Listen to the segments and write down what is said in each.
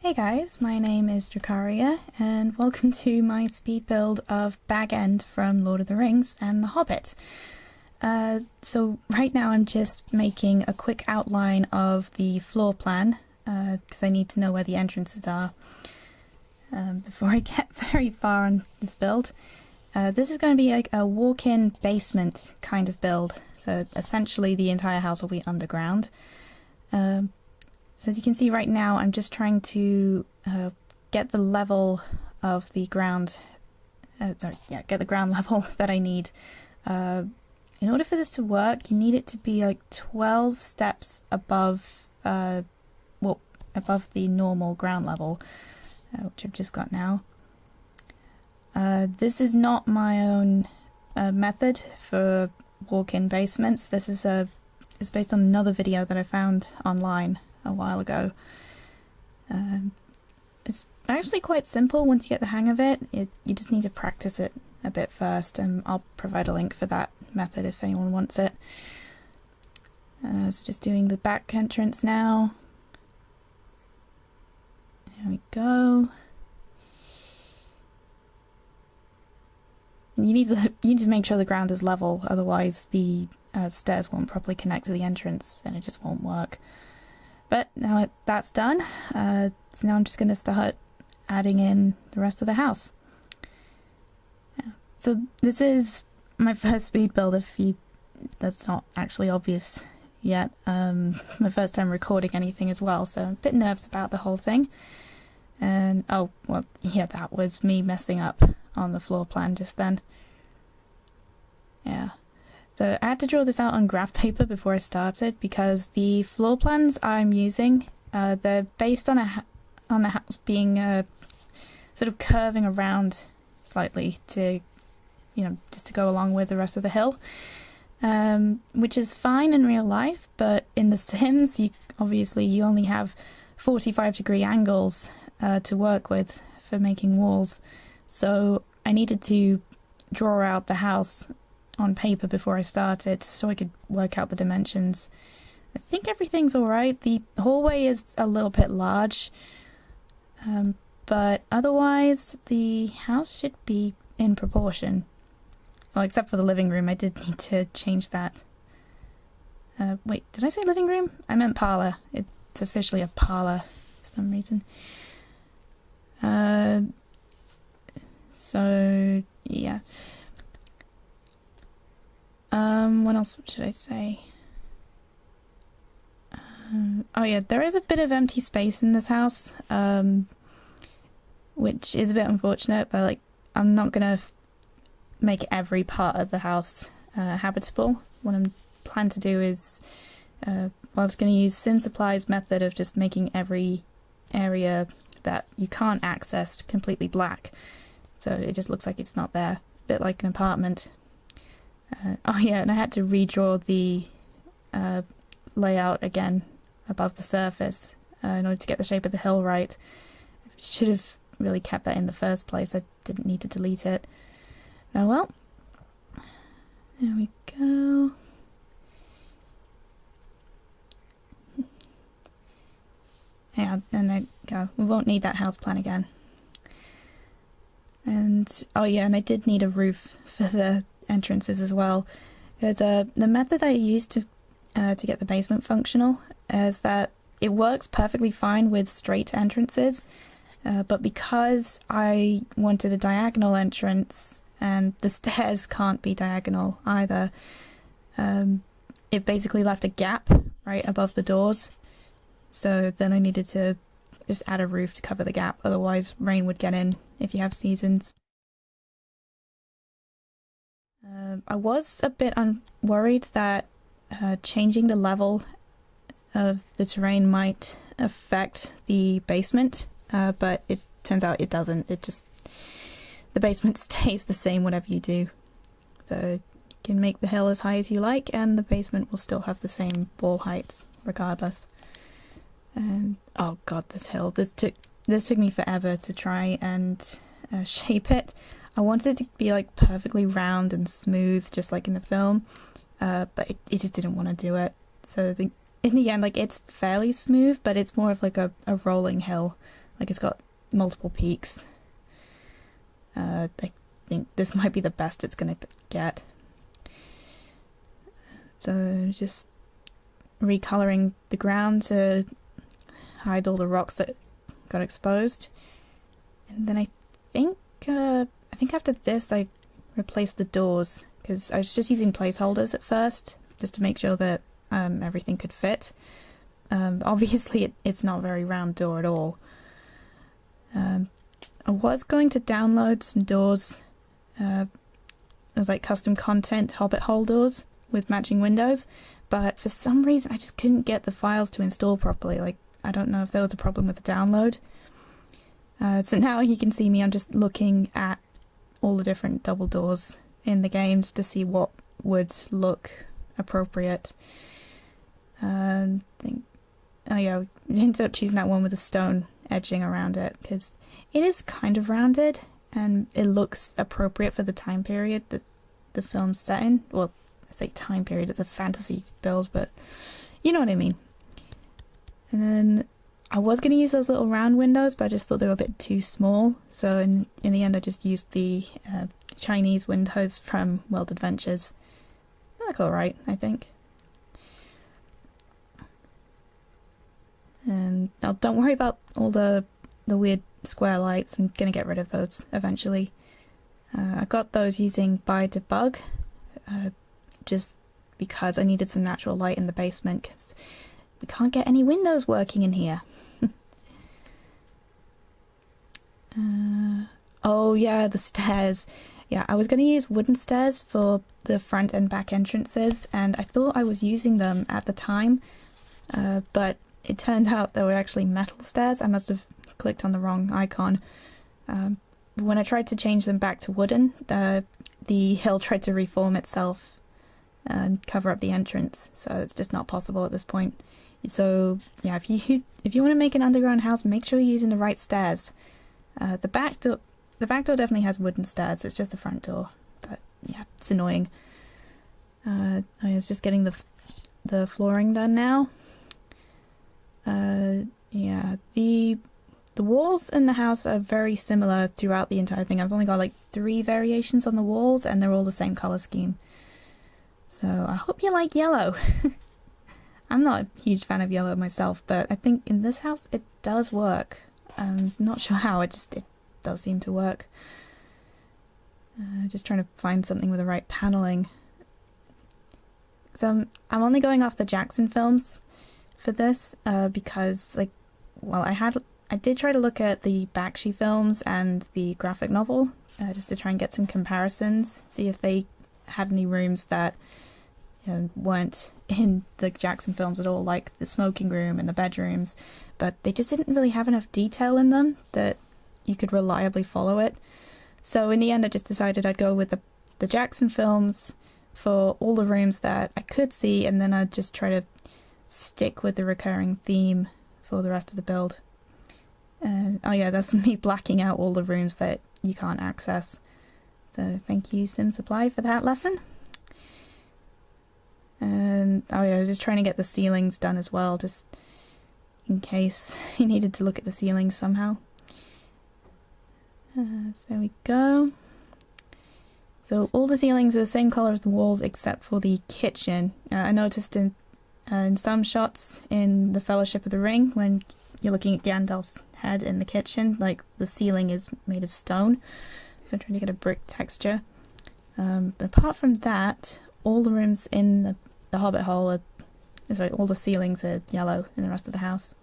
Hey guys, my name is Dracaria, and welcome to my speed build of Bag End from Lord of the Rings and The Hobbit. So right now I'm just making a quick outline of the floor plan, because I need to know where the entrances are before I get very far on this build. This is going to be like a walk-in basement kind of build, so essentially the entire house will be underground. So as you can see right now, I'm just trying to get the level of the ground, get the ground level that I need. In order for this to work, you need it to be like 12 steps above, above the normal ground level, which I've just got now. This is not my own method for walk-in basements. This is it's based on another video that I found online a while ago. It's actually quite simple once you get the hang of it. You just need to practice it a bit first, and I'll provide a link for that method if anyone wants it. So just doing the back entrance now. There we go. And you need to make sure the ground is level, otherwise the stairs won't properly connect to the entrance and it just won't work. But now that's done, so now I'm just going to start adding in the rest of the house. Yeah. So this is my first speed build, that's not actually obvious yet. My first time recording anything as well, so I'm a bit nervous about the whole thing. And oh, well, yeah, that was me messing up on the floor plan just then. Yeah. So I had to draw this out on graph paper before I started because the floor plans I'm using, they're based on the house being sort of curving around slightly to, just to go along with the rest of the hill, which is fine in real life, but in The Sims, you only have 45-degree angles to work with for making walls. So I needed to draw out the house on paper before I started so I could work out the dimensions. I think everything's alright. The hallway is a little bit large, but otherwise the house should be in proportion. Well, except for the living room. I did need to change that. Wait, did I say living room? I meant parlour. It's officially a parlour for some reason. So yeah. What else should I say? Oh yeah, there is a bit of empty space in this house, which is a bit unfortunate, but I'm not gonna make every part of the house habitable. What I'm planning to do is, I was gonna use Sim Supply's method of just making every area that you can't access completely black, so it just looks like it's not there, a bit like an apartment. Oh yeah, and I had to redraw the layout again above the surface in order to get the shape of the hill right. I should have really kept that in the first place. I didn't need to delete it. Oh well. There we go. Yeah, and there we go. We won't need that house plan again. And oh yeah, and I did need a roof for the entrances as well. Because the method I used to get the basement functional is that it works perfectly fine with straight entrances, but because I wanted a diagonal entrance and the stairs can't be diagonal either, it basically left a gap right above the doors. So then I needed to just add a roof to cover the gap, otherwise rain would get in if you have seasons. I was a bit worried that changing the level of the terrain might affect the basement, but it turns out it doesn't. The basement stays the same whatever you do. So you can make the hill as high as you like and the basement will still have the same wall heights regardless. And oh god, this hill. This took me forever to try and shape it. I wanted it to be perfectly round and smooth, just like in the film, but it just didn't want to do it. So in the end, it's fairly smooth, but it's more of a rolling hill Like it's got multiple peaks. I think this might be the best it's gonna get. So just recoloring the ground to hide all the rocks that got exposed. And then I think after this I replaced the doors, because I was just using placeholders at first just to make sure that everything could fit. Obviously it's not a very round door at all. I was going to download some doors. It was like custom content Hobbit hole doors with matching windows, but for some reason I just couldn't get the files to install properly. Like, I don't know if there was a problem with the download. So now you can see me, I'm just looking at all the different double doors in the games to see what would look appropriate. Oh yeah, we ended up choosing that one with the stone edging around it, because it is kind of rounded and it looks appropriate for the time period that the film's set in. Well, I say time period, it's a fantasy build, but you know what I mean. And then I was going to use those little round windows, but I just thought they were a bit too small, so in the end I just used the Chinese windows from World Adventures. They look alright, I think. And now don't worry about all the weird square lights, I'm going to get rid of those eventually. I got those using by debug, just because I needed some natural light in the basement, because we can't get any windows working in here. Oh yeah, the stairs. Yeah, I was going to use wooden stairs for the front and back entrances, and I thought I was using them at the time, but it turned out they were actually metal stairs. I must have clicked on the wrong icon. When I tried to change them back to wooden, the hill tried to reform itself and cover up the entrance, so it's just not possible at this point. So yeah, if you want to make an underground house, make sure you're using the right stairs. The back door definitely has wooden stairs, so it's just the front door. But yeah, it's annoying. I was just getting the flooring done now. Yeah, the walls in the house are very similar throughout the entire thing. I've only got like 3 variations on the walls, and they're all the same color scheme. So I hope you like yellow. I'm not a huge fan of yellow myself, but I think in this house it does work. I'm not sure how, it does seem to work. Just trying to find something with the right paneling. So I'm only going off the Jackson films for this, because I did try to look at the Bakshi films and the graphic novel, just to try and get some comparisons, see if they had any rooms that weren't in the Jackson films at all, like the smoking room and the bedrooms, but they just didn't really have enough detail in them that you could reliably follow it. So in the end I just decided I'd go with the Jackson films for all the rooms that I could see, and then I'd just try to stick with the recurring theme for the rest of the build. And oh yeah, that's me blacking out all the rooms that you can't access. So thank you Sim Supply for that lesson. And oh yeah, I was just trying to get the ceilings done as well, just in case you needed to look at the ceilings somehow. So there we go. So all the ceilings are the same colour as the walls except for the kitchen. I noticed in some shots in the Fellowship of the Ring, when you're looking at Gandalf's head in the kitchen, like the ceiling is made of stone. So I'm trying to get a brick texture. But apart from that, all the rooms in the Hobbit hole all the ceilings are yellow in the rest of the house.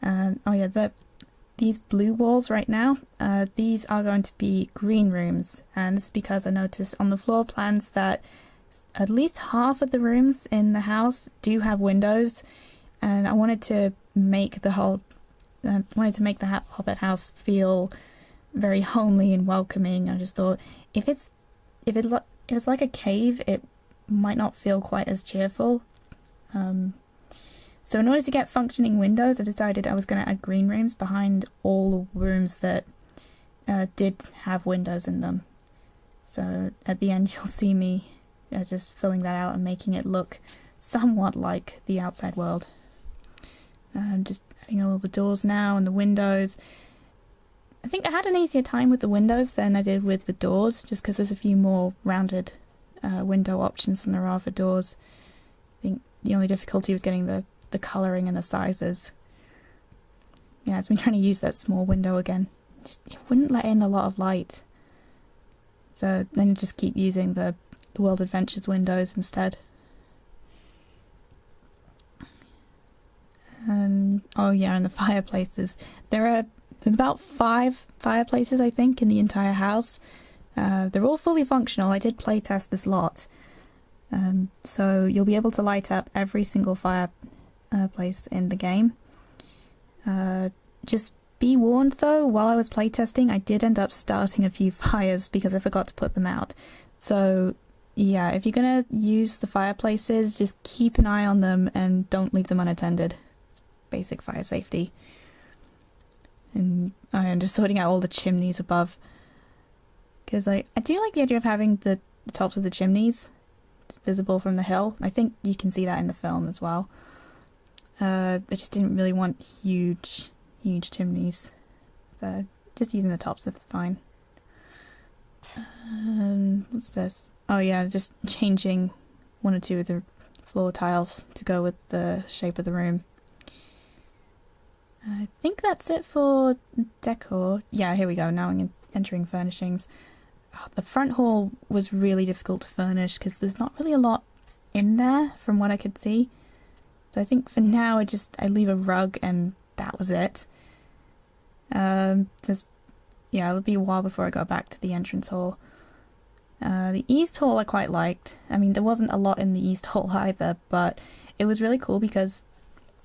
And oh yeah, these blue walls right now, these are going to be green rooms, and this is because I noticed on the floor plans that at least half of the rooms in the house do have windows, and I wanted to make the Hobbit house feel very homely and welcoming. I just thought if it's like a cave, it might not feel quite as cheerful. So in order to get functioning windows, I decided I was going to add green rooms behind all the rooms that did have windows in them. So at the end you'll see me just filling that out and making it look somewhat like the outside world. I adding all the doors now and the windows. I think I had an easier time with the windows than I did with the doors, just because there's a few more rounded window options than there are for doors. I think the only difficulty was getting the colouring and the sizes. Yeah, it's been trying to use that small window again. It wouldn't let in a lot of light. So then you just keep using the World Adventures windows instead. And oh yeah, and the fireplaces. There's about 5 fireplaces, I think, in the entire house. They're all fully functional. I did playtest this lot. So you'll be able to light up every single fireplace in the game. Just be warned though, while I was playtesting, I did end up starting a few fires because I forgot to put them out. So yeah, if you're gonna use the fireplaces, just keep an eye on them and don't leave them unattended. Basic fire safety. And I'm just sorting out all the chimneys above. Because I do like the idea of having the tops of the chimneys visible from the hill. I think you can see that in the film as well. I just didn't really want huge chimneys. So just using the tops is fine. What's this? Oh yeah, just changing 1 or 2 of the floor tiles to go with the shape of the room. I think that's it for decor. Yeah, here we go. Now I'm entering furnishings. Oh, the front hall was really difficult to furnish because there's not really a lot in there from what I could see. So I think for now I leave a rug and that was it. It'll be a while before I go back to the entrance hall. The east hall I quite liked. I mean, there wasn't a lot in the east hall either, but it was really cool because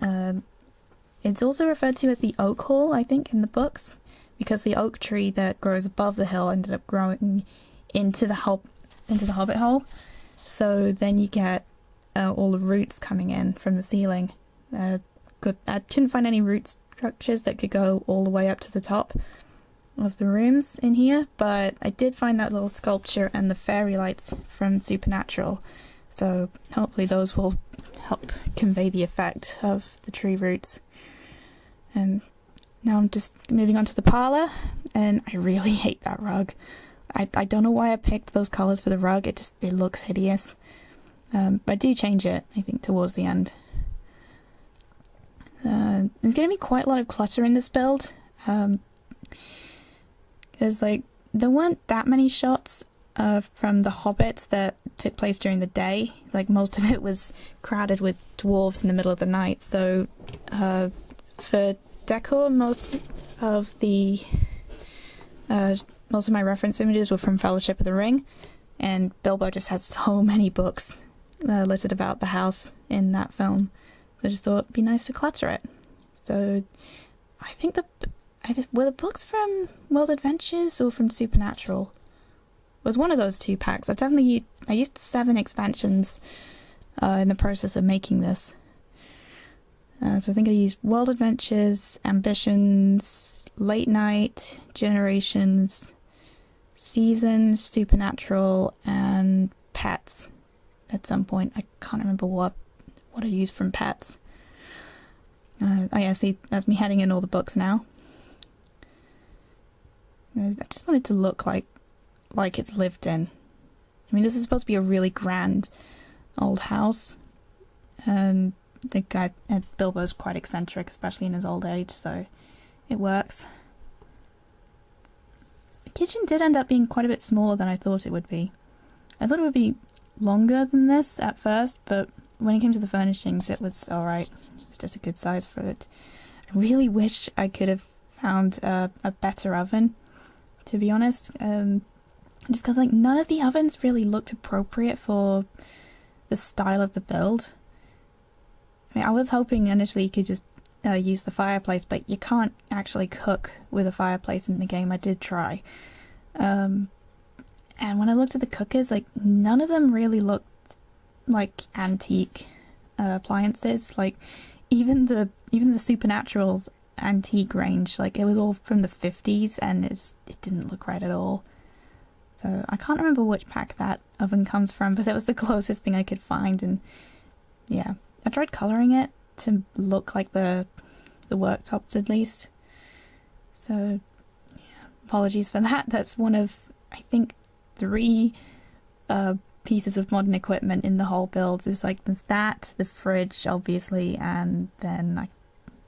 it's also referred to as the oak hall, I think, in the books, because the oak tree that grows above the hill ended up growing into the Hobbit hole. So then you get all the roots coming in from the ceiling. I couldn't find any root structures that could go all the way up to the top of the rooms in here, but I did find that little sculpture and the fairy lights from Supernatural. So hopefully those will help convey the effect of the tree roots. And now I'm just moving on to the parlour, and I really hate that rug. I don't know why I picked those colours for the rug, it looks hideous. But I do change it, I think, towards the end. There's going to be quite a lot of clutter in this build, because there weren't that many shots from The Hobbit that took place during the day. Like, most of it was crowded with dwarves in the middle of the night, so for decor, most of my reference images were from Fellowship of the Ring, and Bilbo just has so many books listed about the house in that film. I just thought it'd be nice to clutter it. So I think were the books from World Adventures or from Supernatural? It was one of those 2 packs. I used 7 expansions in the process of making this. So I think I used World Adventures, Ambitions, Late Night, Generations, Seasons, Supernatural, and Pets at some point. I can't remember what I used from Pets. See, that's me heading in all the books now. I just want it to look like it's lived in. I mean, this is supposed to be a really grand old house, and the guy Bilbo's quite eccentric, especially in his old age, so it works. The kitchen did end up being quite a bit smaller than I thought it would be. I thought it would be longer than this at first, but when it came to the furnishings, it was alright. It was just a good size for it. I really wish I could have found a better oven, to be honest. Just because none of the ovens really looked appropriate for the style of the build. I mean, I was hoping initially you could just use the fireplace, but you can't actually cook with a fireplace in the game. I did try. And when I looked at the cookers, none of them really looked like antique appliances. Even the Supernatural's antique range, it was all from the 50s, and it didn't look right at all. So I can't remember which pack that oven comes from, but it was the closest thing I could find, and yeah. I tried colouring it to look like the the worktops at least. So, yeah, apologies for that. That's one of, I think, 3 pieces of modern equipment in the whole build. There's that, the fridge, obviously, and then,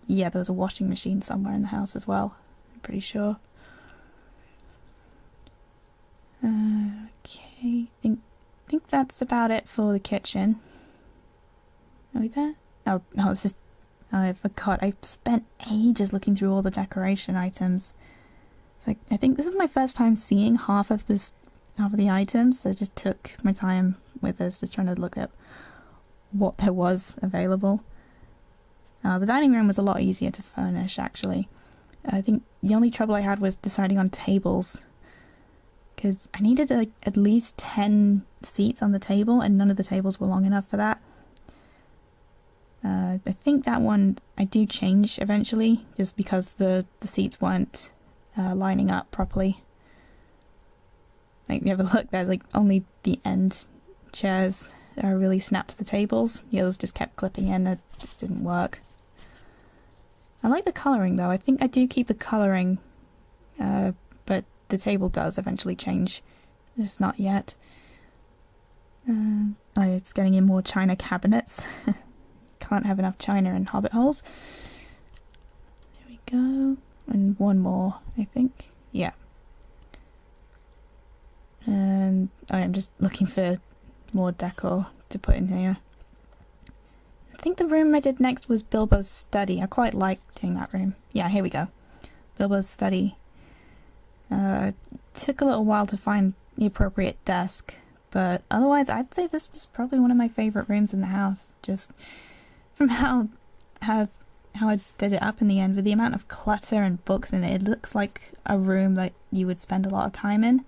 there was a washing machine somewhere in the house as well, I'm pretty sure. Okay, think that's about it for the kitchen. Are we there? Oh, no, I forgot. I spent ages looking through all the decoration items. I think this is my first time seeing half of the items, so I just took my time with this, just trying to look at what there was available. The dining room was a lot easier to furnish, actually. I think the only trouble I had was deciding on tables, because I needed at least 10 seats on the table, and none of the tables were long enough for that. I think that one I do change eventually, just because the seats weren't lining up properly. Like, you have a look, there's only the end chairs are really snapped to the tables. The others just kept clipping in, it just didn't work. I like the colouring though. I think I do keep the colouring, but the table does eventually change. Just not yet. It's getting in more china cabinets. Can't have enough china in hobbit holes. There we go. And one more, I think. Yeah. And I'm just looking for more decor to put in here. I think the room I did next was Bilbo's study. I quite like doing that room. Yeah, here we go. Bilbo's study. Took a little while to find the appropriate desk, but otherwise I'd say this was probably one of my favourite rooms in the house. Just from how I did it up in the end, with the amount of clutter and books in it. It looks like a room that you would spend a lot of time in.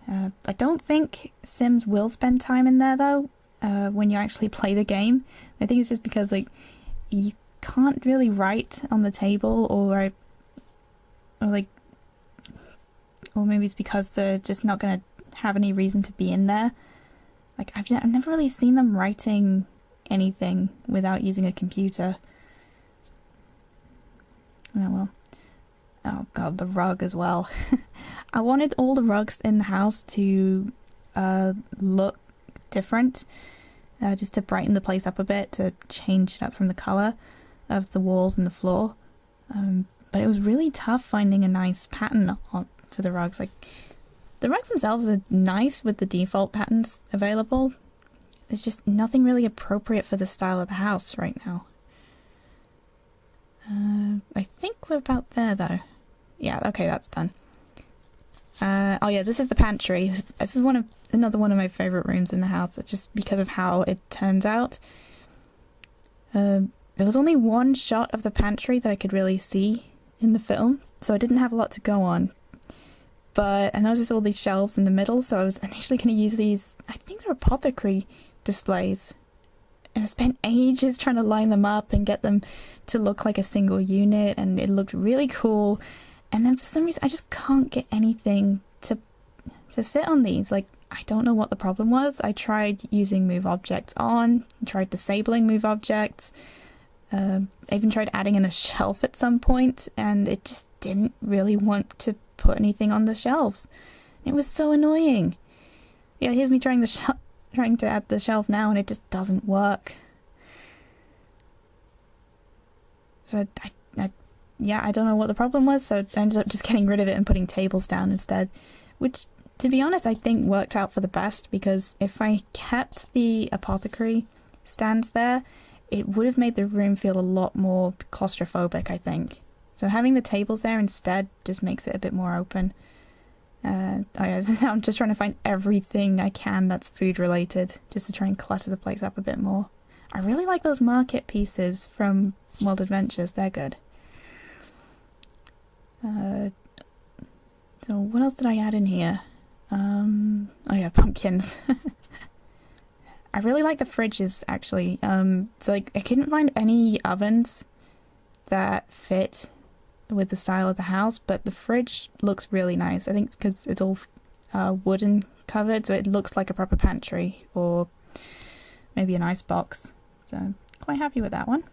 I don't think Sims will spend time in there though, when you actually play the game. I think it's just because you can't really write on the table, or maybe it's because they're just not going to have any reason to be in there. I've never really seen them writing anything without using a computer. Oh well. Oh god, the rug as well. I wanted all the rugs in the house to look different, just to brighten the place up a bit, to change it up from the colour of the walls and the floor. But it was really tough finding a nice pattern for the rugs. The rugs themselves are nice with the default patterns available. There's just nothing really appropriate for the style of the house right now. I think we're about there though. Yeah, okay, that's done. Oh yeah, this is the pantry. This is another one of my favourite rooms in the house. It's just because of how it turns out. There was only one shot of the pantry that I could really see in the film, so I didn't have a lot to go on. But I noticed all these shelves in the middle, so I was initially going to use these, I think they're apothecary displays. And I spent ages trying to line them up and get them to look like a single unit, and it looked really cool. And then for some reason I just can't get anything to sit on these. I don't know what the problem was. I tried using move objects on, tried disabling move objects, I even tried adding in a shelf at some point, and it just didn't really want to put anything on the shelves. It was so annoying. Yeah, here's me trying to add the shelf now, and it just doesn't work. So I don't know what the problem was, so I ended up just getting rid of it and putting tables down instead, which, to be honest, I think worked out for the best, because if I kept the apothecary stands there, it would have made the room feel a lot more claustrophobic, I think. So having the tables there instead just makes it a bit more open. Now I'm just trying to find everything I can that's food related, just to try and clutter the place up a bit more. I really like those market pieces from World Adventures, they're good. So what else did I add in here? Oh yeah, pumpkins. I really like the fridges, actually. So I couldn't find any ovens that fit with the style of the house, but the fridge looks really nice. I think it's because it's all wooden covered, so it looks like a proper pantry, or maybe an ice box. So quite happy with that one.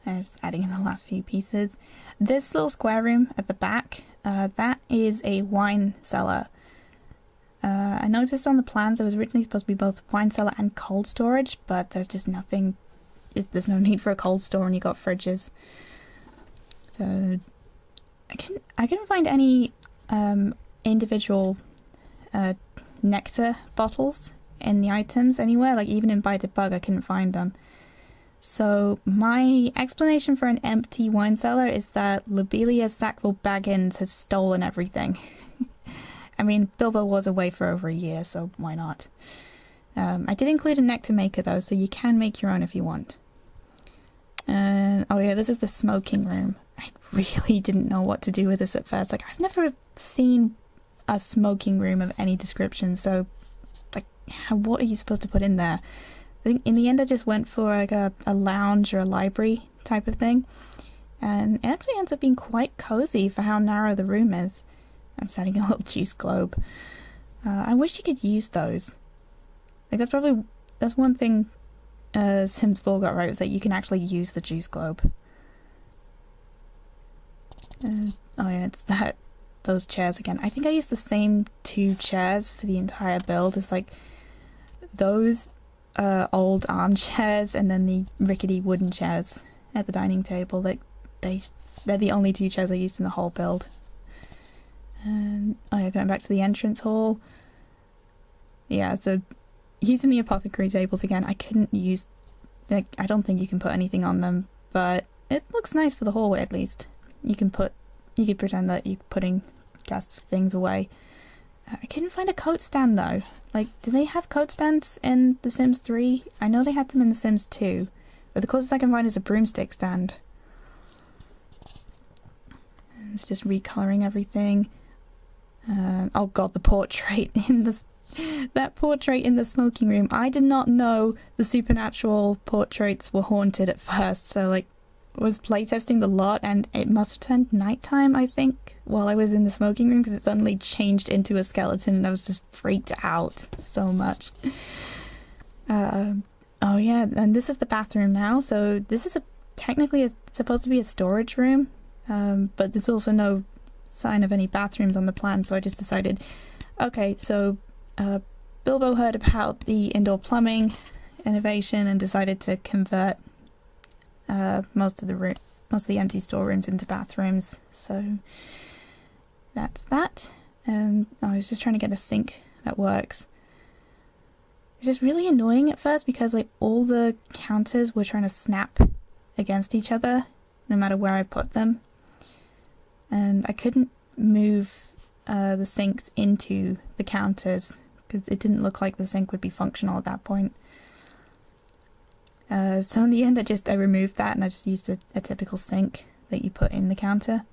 Just adding in the last few pieces. This little square room at the back, that is a wine cellar. I noticed on the plans it was originally supposed to be both wine cellar and cold storage, but there's just nothing, there's no need for a cold store when you got fridges. So I couldn't find any individual nectar bottles in the items anywhere, like even in Bite a Bug I couldn't find them. So my explanation for an empty wine cellar is that Lobelia Sackville Baggins has stolen everything. I mean, Bilbo was away for over a year, so why not? I did include a nectar maker though, so you can make your own if you want. And oh yeah, this is the smoking room. I really didn't know what to do with this at first. Like, I've never seen a smoking room of any description, so like, what are you supposed to put in there? I think in the end I just went for like a lounge or a library type of thing, and it actually ends up being quite cozy for how narrow the room is. I'm setting a little juice globe. I wish you could use those. Like, that's one thing Sims 4 got right, was that you can actually use the juice globe. Oh yeah, it's those chairs again. I think I used the same 2 chairs for the entire build. It's like those old armchairs and then the rickety wooden chairs at the dining table. Like, they're the only 2 chairs I used in the whole build. And oh yeah, going back to the entrance hall. Yeah, so using the apothecary tables again, I couldn't use, like, I don't think you can put anything on them, but it looks nice for the hallway at least. You could pretend that you're putting guests' things away. I couldn't find a coat stand though. Like, do they have coat stands in The Sims 3? I know they had them in The Sims 2, but the closest I can find is a broomstick stand. And it's just recoloring everything. Oh god, the portrait in that portrait in the smoking room. I did not know the supernatural portraits were haunted at first, so like, was playtesting the lot and it must have turned nighttime, I think, while I was in the smoking room, because it suddenly changed into a skeleton and I was just freaked out so much. Oh yeah, and this is the bathroom now. So this is technically supposed to be a storage room, but there's also no sign of any bathrooms on the plan, so I just decided, okay, so Bilbo heard about the indoor plumbing innovation and decided to convert most of the empty storerooms into bathrooms. So that's that. And I was just trying to get a sink that works. It's just really annoying at first because like all the counters were trying to snap against each other no matter where I put them, and I couldn't move the sinks into the counters because it didn't look like the sink would be functional at that point. So in the end I removed that and I just used a typical sink that you put in the counter.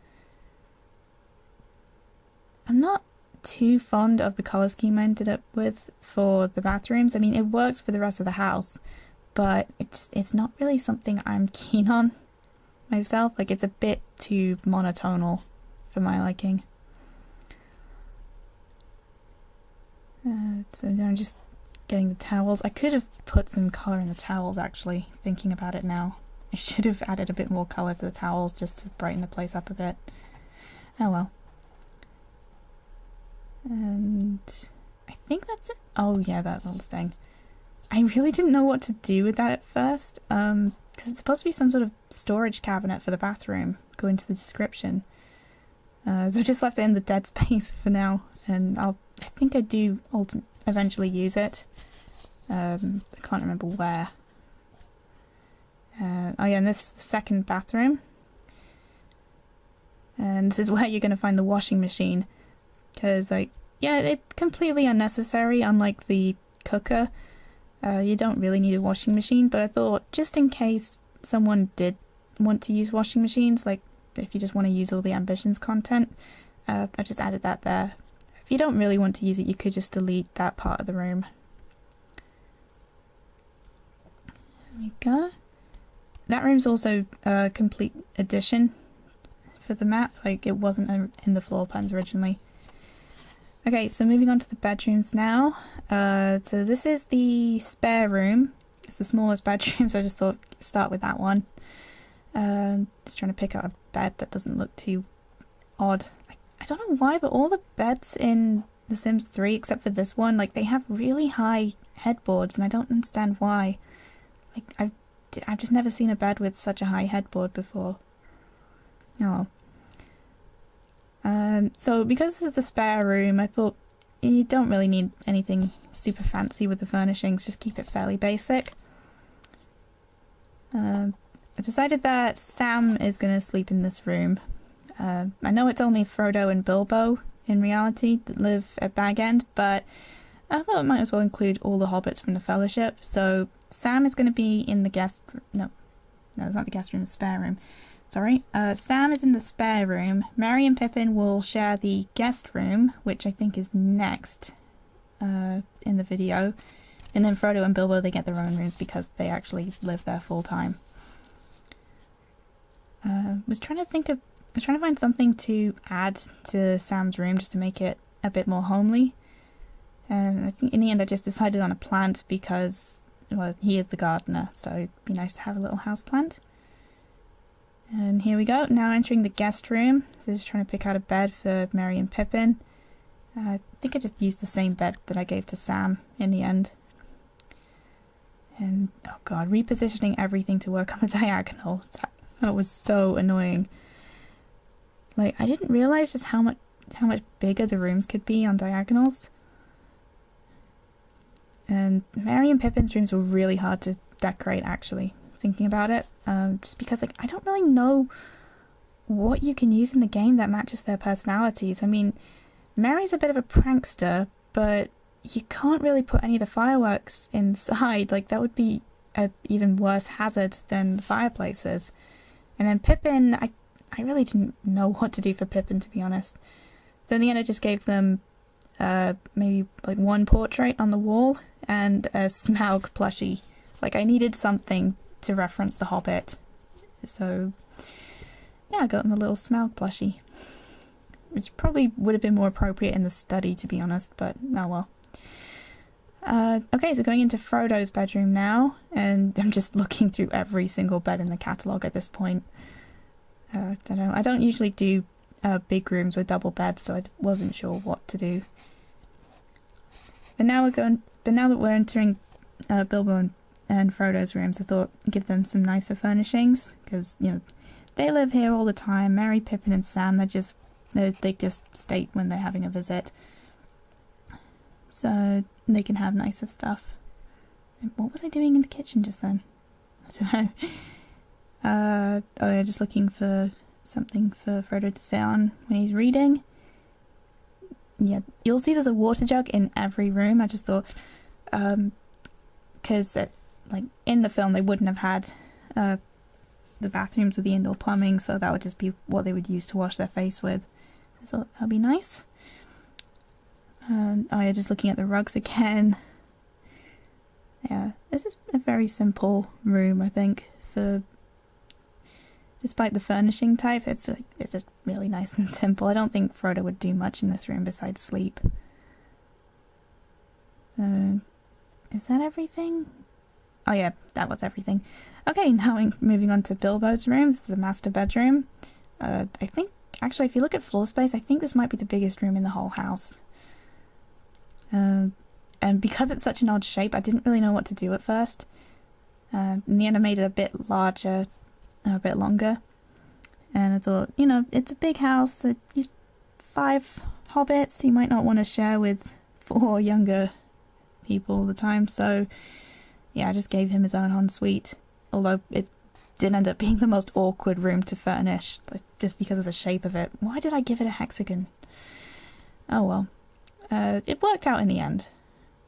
I'm not too fond of the colour scheme I ended up with for the bathrooms. I mean, it works for the rest of the house, but it's not really something I'm keen on myself. Like, it's a bit too monotonal for my liking. So now I'm just getting the towels. I could have put some colour in the towels, actually, thinking about it now. I should have added a bit more colour to the towels just to brighten the place up a bit. Oh well. And I think that's it. Oh yeah, that little thing. I really didn't know what to do with that at first, because it's supposed to be some sort of storage cabinet for the bathroom, according to the description. So I just left it in the dead space for now, and I think I do eventually use it. I can't remember where. Oh yeah, and this is the second bathroom. And this is where you're going to find the washing machine. Because, like, yeah, it's completely unnecessary, unlike the cooker. You don't really need a washing machine, but I thought, just in case someone did want to use washing machines, like, if you just want to use all the ambitions content, I just added that there. If you don't really want to use it, you could just delete that part of the room. There we go. That room's also a complete addition for the map, like, it wasn't in the floor plans originally. Okay, so moving on to the bedrooms now. So this is the spare room. It's the smallest bedroom, so I just thought start with that one. Just trying to pick out a bed that doesn't look too odd. I don't know why, but all the beds in The Sims 3, except for this one, like, they have really high headboards, and I don't understand why. Like, I've just never seen a bed with such a high headboard before. Oh. So because this is the spare room, I thought you don't really need anything super fancy with the furnishings, just keep it fairly basic. I decided that Sam is going to sleep in this room. I know it's only Frodo and Bilbo in reality that live at Bag End, but I thought it might as well include all the hobbits from the Fellowship. So Sam is going to be in the guest room. No, it's not the guest room, the spare room. Sorry. Sam is in the spare room. Merry and Pippin will share the guest room, which I think is next in the video. And then Frodo and Bilbo, they get their own rooms because they actually live there full time. Was trying to find something to add to Sam's room just to make it a bit more homely. And I think in the end I just decided on a plant because, well, he is the gardener, so it'd be nice to have a little house plant. And here we go, now entering the guest room. So just trying to pick out a bed for Merry and Pippin. I think I just used the same bed that I gave to Sam in the end. And, oh god, repositioning everything to work on the diagonals. That was so annoying. Like, I didn't realise just how much bigger the rooms could be on diagonals. And Merry and Pippin's rooms were really hard to decorate, actually, thinking about it. Just because, like, I don't really know what you can use in the game that matches their personalities. I mean, Merry's a bit of a prankster, but you can't really put any of the fireworks inside. Like, that would be an even worse hazard than the fireplaces. And then Pippin, I really didn't know what to do for Pippin, to be honest. So in the end I just gave them maybe like one portrait on the wall and a Smaug plushie. Like, I needed something to reference the Hobbit. So yeah, I got them a little Smaug plushie. Which probably would have been more appropriate in the study, to be honest, but oh well. Okay, so going into Frodo's bedroom now, and I'm just looking through every single bed in the catalogue at this point. I don't know, I don't usually do big rooms with double beds, so I wasn't sure what to do. But now that we're entering Bilbo and Frodo's rooms, I thought I'd give them some nicer furnishings, because, you know, they live here all the time. Merry, Pippin and Sam, they just state when they're having a visit. So they can have nicer stuff. What was I doing in the kitchen just then? I don't know. Oh yeah, just looking for something for Frodo to sit on when he's reading. Yeah, you'll see there's a water jug in every room. I just thought, because like in the film they wouldn't have had the bathrooms with the indoor plumbing, so that would just be what they would use to wash their face with. I thought that'd be nice. Oh yeah, just looking at the rugs again. Yeah, this is a very simple room, I think. Despite the furnishing type, it's just really nice and simple. I don't think Frodo would do much in this room besides sleep. So, is that everything? Oh yeah, that was everything. Okay, now moving on to Bilbo's room. This is the master bedroom. I think, actually, if you look at floor space, I think this might be the biggest room in the whole house. And because it's such an odd shape, I didn't really know what to do at first. In the end I made it a bit larger, a bit longer. And I thought, you know, it's a big house, there's 5 hobbits, you might not want to share with 4 younger people all the time. So yeah, I just gave him his own ensuite. Although it did end up being the most awkward room to furnish, just because of the shape of it. Why did I give it a hexagon? Oh well. It worked out in the end.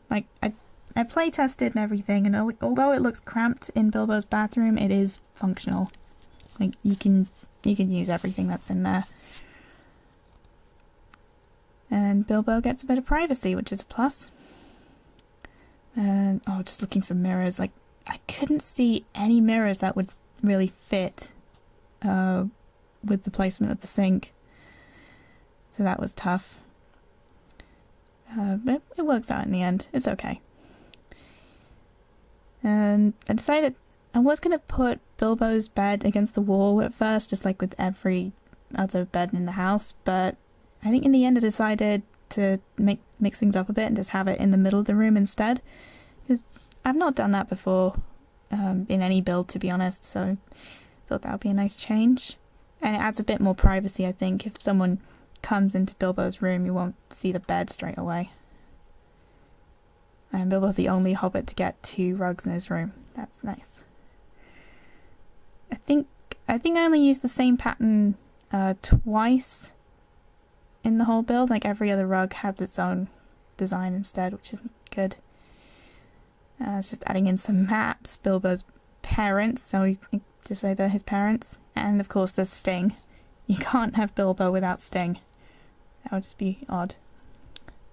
Like, I play tested and everything, and although it looks cramped in Bilbo's bathroom, it is functional. Like, you can use everything that's in there. And Bilbo gets a bit of privacy, which is a plus. And, oh, just looking for mirrors. Like, I couldn't see any mirrors that would really fit with the placement of the sink. So that was tough. But it works out in the end. It's okay. And I decided I was going to put Bilbo's bed against the wall at first, just like with every other bed in the house, but I think in the end I decided to mix things up a bit and just have it in the middle of the room instead, because I've not done that before in any build, to be honest, so I thought that would be a nice change. And it adds a bit more privacy, I think. If someone comes into Bilbo's room, you won't see the bed straight away. And Bilbo's the only hobbit to get 2 rugs in his room. That's nice. I think I only used the same pattern twice in the whole build. Like every other rug has its own design instead, which is good. It's just adding in some maps. Bilbo's parents, so we can just say they're his parents. And of course there's Sting. You can't have Bilbo without Sting. That would just be odd.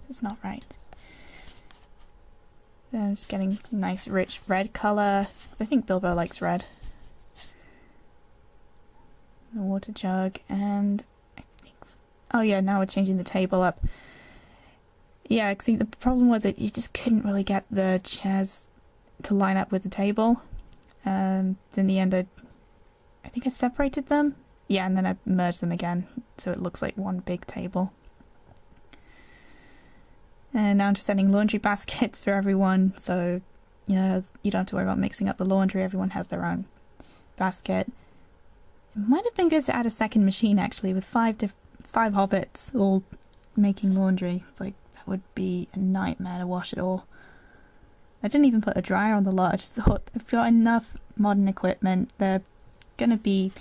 It's not right. So I'm just getting nice rich red colour, because I think Bilbo likes red. The water jug, and I think... Oh yeah, now we're changing the table up. Yeah, see, the problem was that you just couldn't really get the chairs to line up with the table. In the end, I think I separated them. Yeah, and then I merged them again, so it looks like one big table. And now I'm just setting laundry baskets for everyone, so yeah, you don't have to worry about mixing up the laundry. Everyone has their own basket. It might have been good to add a second machine, actually, with 5 hobbits all making laundry. It's like, that would be a nightmare to wash it all. I didn't even put a dryer on the lot. I just thought, I've got enough modern equipment. They're gonna be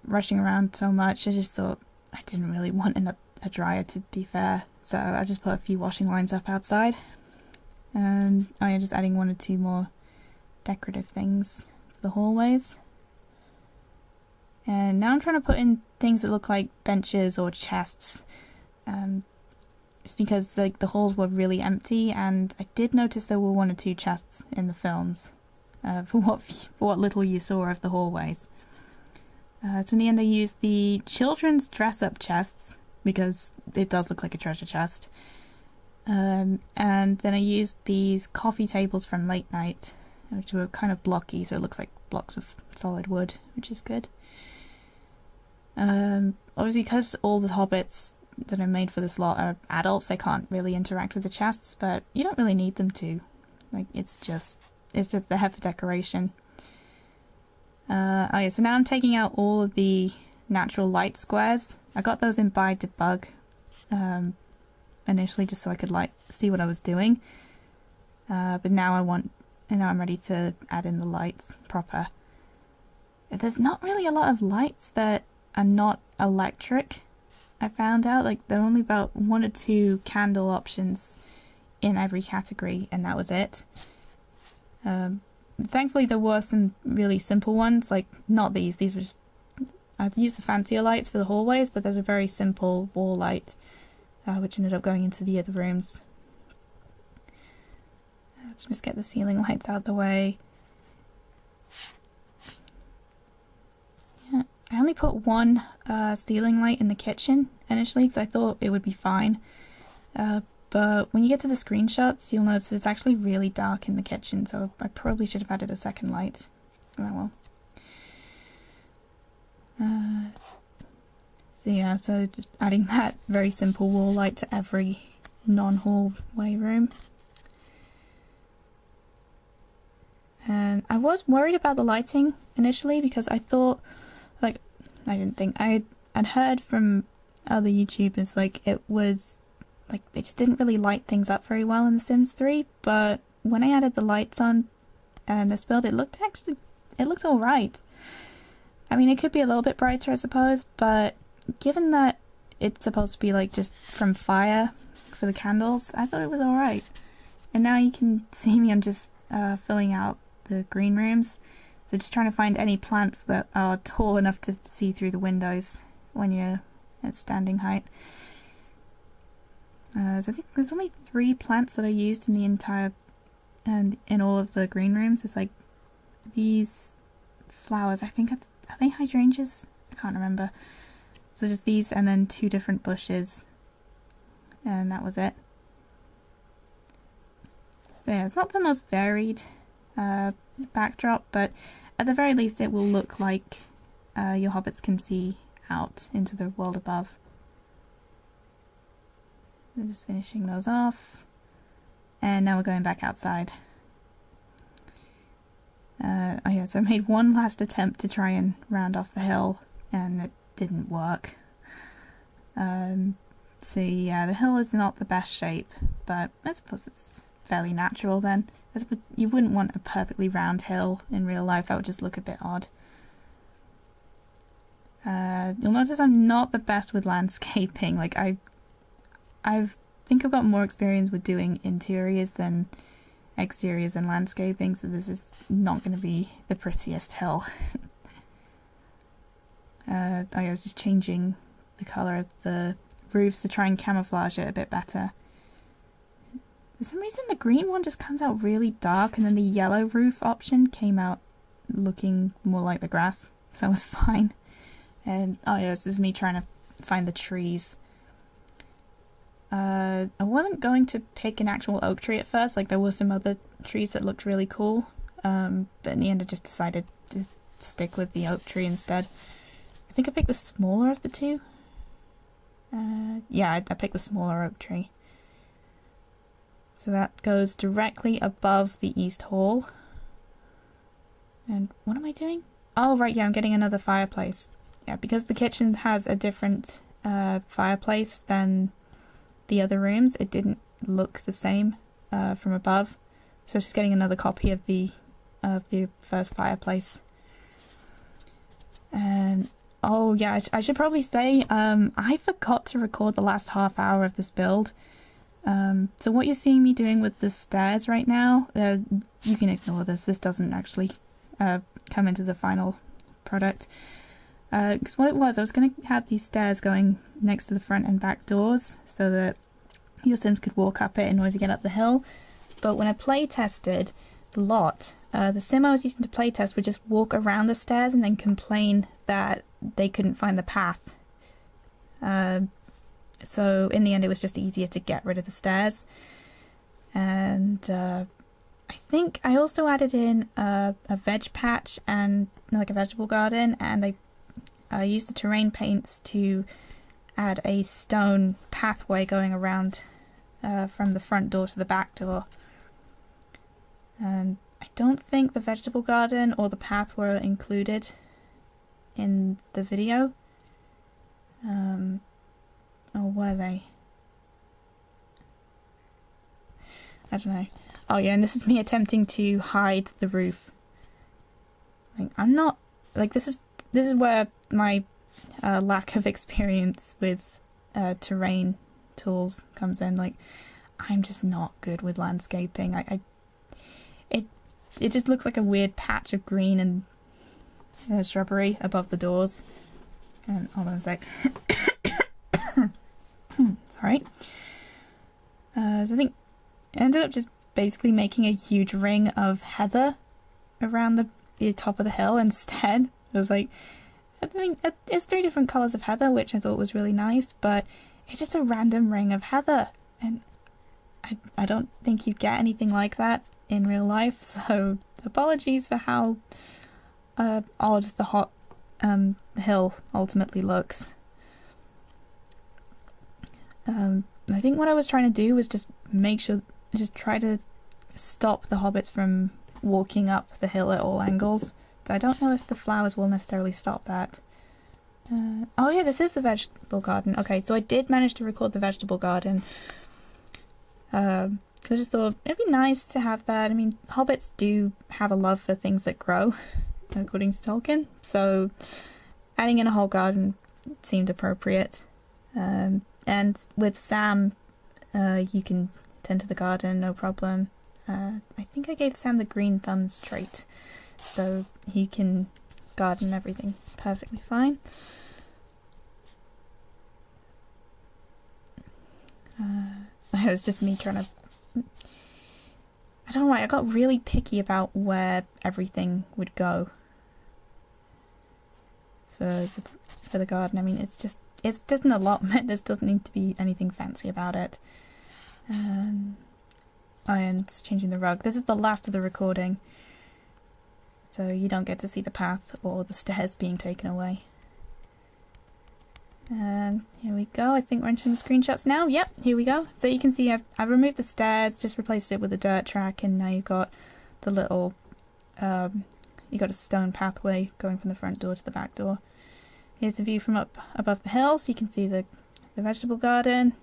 rushing around so much. I just thought I didn't really want a dryer, to be fair. So I just put a few washing lines up outside. And I'm just adding 1 or 2 more decorative things to the hallways. And now I'm trying to put in things that look like benches or chests. Just because the halls were really empty, and I did notice there were 1 or 2 chests in the films. For what little you saw of the hallways. So in the end I used the children's dress-up chests, because it does look like a treasure chest. And then I used these coffee tables from Late Night, which were kind of blocky, so it looks like blocks of solid wood, which is good. Obviously, because all the hobbits that are made for this lot are adults, they can't really interact with the chests, but you don't really need them to. Like, it's just there for decoration. Okay, so now I'm taking out all of the natural light squares. I got those in by debug initially, just so I could see what I was doing. But now I'm ready to add in the lights proper. There's not really a lot of lights that are not electric. I found out, like, there are only about 1 or 2 candle options in every category, and that was it. Thankfully there were some really simple ones, like not these were just, I've used the fancier lights for the hallways, but there's a very simple wall light which ended up going into the other rooms. Let's just get the ceiling lights out of the way. Yeah, I only put 1 ceiling light in the kitchen initially because I thought it would be fine. But when you get to the screenshots, you'll notice it's actually really dark in the kitchen, so I probably should have added a second light. Oh well. So just adding that very simple wall light to every non-hallway room. And I was worried about the lighting initially because I thought, like, I'd heard from other YouTubers, like, it was like they just didn't really light things up very well in The Sims 3, but when I added the lights on and this build, it looked alright. I mean, it could be a little bit brighter, I suppose, but given that it's supposed to be like just from fire for the candles, I thought it was alright. And now you can see me, I'm just filling out the green rooms, so just trying to find any plants that are tall enough to see through the windows when you're at standing height. So I think there's only 3 plants that are used in the entire, and in all of the green rooms. It's like these flowers, I think, are they hydrangeas? I can't remember. So just these and then 2 different bushes, and that was it. So yeah, it's not the most varied backdrop, but at the very least it will look like your hobbits can see out into the world above. We're just finishing those off, and now we're going back outside. Oh yeah, so I made one last attempt to try and round off the hill, and it didn't work. So yeah, the hill is not the best shape, but I suppose it's fairly natural then. You wouldn't want a perfectly round hill in real life, that would just look a bit odd. You'll notice I'm not the best with landscaping. Like I think I've got more experience with doing interiors than exteriors and landscaping, so this is not going to be the prettiest hill. I was just changing the colour of the roofs to try and camouflage it a bit better. For some reason the green one just comes out really dark, and then the yellow roof option came out looking more like the grass, so that was fine. And oh yeah, this is me trying to find the trees. I wasn't going to pick an actual oak tree at first, like there were some other trees that looked really cool, but in the end I just decided to stick with the oak tree instead. I think I picked the smaller of the two. Yeah, I picked the smaller oak tree. So that goes directly above the east hall. And what am I doing? Oh right, yeah, I'm getting another fireplace. Yeah, because the kitchen has a different fireplace than the other rooms, it didn't look the same from above, so I was just getting another copy of the first fireplace. And oh yeah, I should probably say I forgot to record the last half hour of this build. So what you're seeing me doing with the stairs right now, you can ignore this. This doesn't actually come into the final product. Because what it was, I was going to have these stairs going next to the front and back doors so that your Sims could walk up it in order to get up the hill. But when I play tested the lot, the Sim I was using to play test would just walk around the stairs and then complain that they couldn't find the path. So in the end it was just easier to get rid of the stairs. And I think I also added in a veg patch and like a vegetable garden, and I used the terrain paints to add a stone pathway going around from the front door to the back door. And I don't think the vegetable garden or the path were included in the video. Or were they? I don't know. Oh yeah, and this is me attempting to hide the roof. Like I'm not like this is where my lack of experience with terrain tools comes in. Like I'm just not good with landscaping. It just looks like a weird patch of green and shrubbery above the doors. And hold on a sec. Sorry. So I think I ended up just basically making a huge ring of heather around the top of the hill instead. It was like, I mean, it's 3 different colours of heather, which I thought was really nice, but it's just a random ring of heather, and I don't think you'd get anything like that in real life, so apologies for how odd the hill ultimately looks. I think what I was trying to do was just try to stop the hobbits from walking up the hill at all angles. So I don't know if the flowers will necessarily stop that. Oh yeah, this is the vegetable garden. Okay, so I did manage to record the vegetable garden. So I just thought it'd be nice to have that. I mean, hobbits do have a love for things that grow, according to Tolkien. So adding in a whole garden seemed appropriate. And with Sam, you can tend to the garden, no problem. I think I gave Sam the green thumbs trait, so he can garden everything perfectly fine. It was just me trying to... I don't know why, I got really picky about where everything would go for the garden. I mean, it's just an allotment. There doesn't need to be anything fancy about it. And it's changing the rug. This is the last of the recording. so you don't get to see the path or the stairs being taken away. And here we go. I think we're entering the screenshots now. Yep, here we go. So you can see I've removed the stairs, just replaced it with a dirt track, and now you've got the little, you got a stone pathway going from the front door to the back door. Here's the view from up above the hill, so you can see the vegetable garden.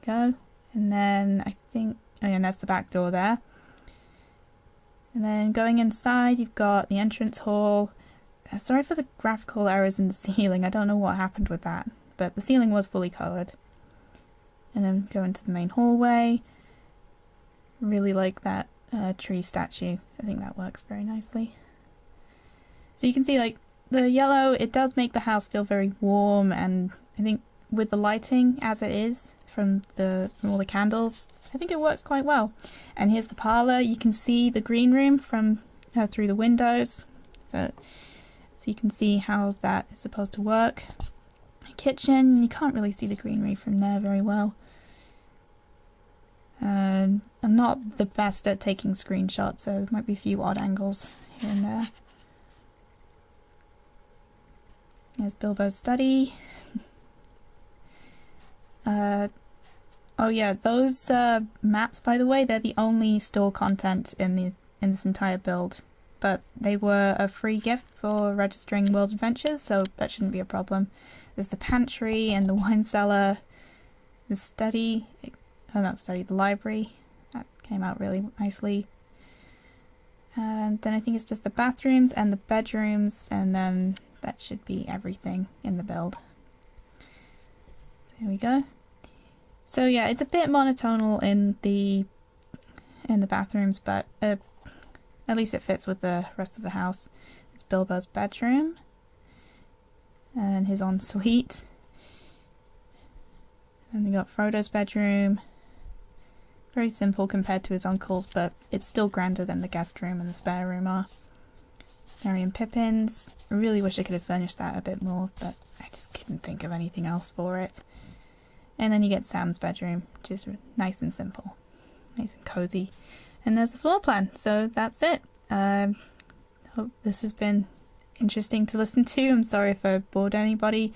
There we go. And then I think, oh yeah, and that's the back door there. And then going inside, you've got the entrance hall. Sorry for the graphical errors in the ceiling, I don't know what happened with that, but the ceiling was fully coloured. And then go into the main hallway. Really like that tree statue, I think that works very nicely. So you can see like the yellow, it does make the house feel very warm, and I think with the lighting as it is from all the candles, I think it works quite well. And here's the parlour, you can see the green room from through the windows. So you can see how that is supposed to work. Kitchen, you can't really see the greenery from there very well. And I'm not the best at taking screenshots, so there might be a few odd angles here and there. There's Bilbo's study. Oh yeah, those maps, by the way, they're the only store content in this entire build. But they were a free gift for registering World Adventures, so that shouldn't be a problem. There's the pantry and the wine cellar, the study, the library, that came out really nicely. And then I think it's just the bathrooms and the bedrooms, and then that should be everything in the build. There we go. So yeah, it's a bit monotonal in the bathrooms, but at least it fits with the rest of the house. It's Bilbo's bedroom and his ensuite. And we got Frodo's bedroom. Very simple compared to his uncle's, but it's still grander than the guest room and the spare room are. Merry and Pippin's. I really wish I could have furnished that a bit more, but I just couldn't think of anything else for it. And then you get Sam's bedroom, which is nice and simple. Nice and cozy. And there's the floor plan, so that's it. Hope this has been interesting to listen to. I'm sorry if I bored anybody.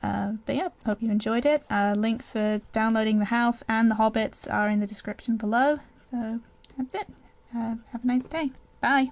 But yeah, hope you enjoyed it. Link for downloading the house and the Hobbits are in the description below. So that's it. Have a nice day. Bye.